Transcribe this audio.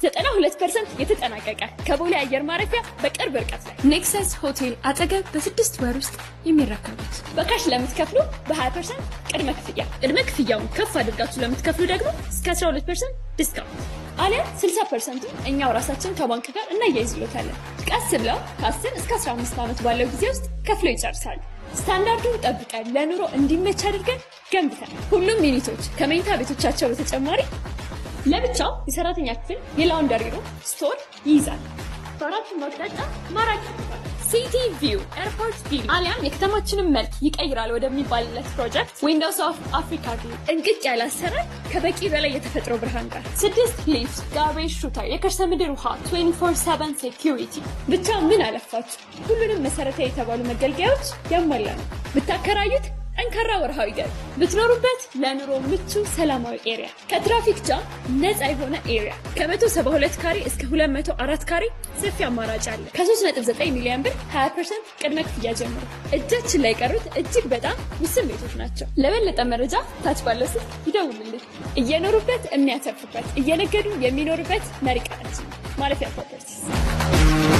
92% የተጠናቀቀ ከቦሌ አየር ማረፊያ በቅርብ ርቀት ላይ ኔክሰስ ሆቴል አጠገብ በ6 ወር ውስጥ የሚረከቡት። በካሽ ለምትከፍሉ በ20% ቅድመ ክፍያውን ከፍ አድርጋችሁ ለምትከፍሉ ደግሞ እስከ 12% ዲስካውንት አሊያ 60% እኛው ራሳችን ከባንክ ጋር እናያይዝሎታለን። ቀስ ብለው ከ10 እስከ 15 ዓመት ባለው ጊዜ ውስጥ ከፍለው ይጨርሳሉ። ስታንዳርዱን ጠብቀን ለኑሮ እንዲመች አድርገን ገንብተን ሁሉም ዩኒቶች ከመኝታ ቤቶቻቸው በተጨማሪ ለብቻው የሰራተኛ ክፍል፣ የላውንደሪ ሩም፣ ስቶር ይይዛል። በአራቱ አቅጣጫ ማራኪ ሲቲ ቪው ኤርፖርት ቪው አሊያም የከተማችንን መልክ ይቀይራል ወደሚባልለት ፕሮጀክት ዊንዶውስ ኦፍ አፍሪካ ቪው እንቅጭ ያለ አሰራር ከበቂ በላይ የተፈጥሮ ብርሃን ጋር 6 ሊፍት፣ ጋርቤጅ ሹተር፣ የከርሰ ምድር ውሃ፣ 24/7 ሴኩሪቲ ብቻ ምን አለፋችሁ ሁሉንም መሰረታዊ የተባሉ መገልገያዎች ያሟላ ነው። ብታከራዩት ጠንካራ ወርሃዊ ገቢ፣ ብትኖሩበት ለኑሮ ምቹ ሰላማዊ ኤሪያ፣ ከትራፊክ ጃም ነፃ የሆነ ኤሪያ፣ ከ172 ካሬ እስከ 204 ካሬ ሰፊ አማራጭ አለ። ከ3.9 ሚሊዮን ብር 20% ቅድመ ክፍያ ጀምሮ እጃችን ላይ ቀሩት እጅግ በጣም ውስን ቤቶች ናቸው። ለበለጠ መረጃ ታች ባለው ስልክ ይደውሉልን። እየኖሩበት የሚያተርፉበት፣ እየነገዱ የሚኖሩበት መሪ ቃላችን ማለፊያ ፕሮፐርቲስ።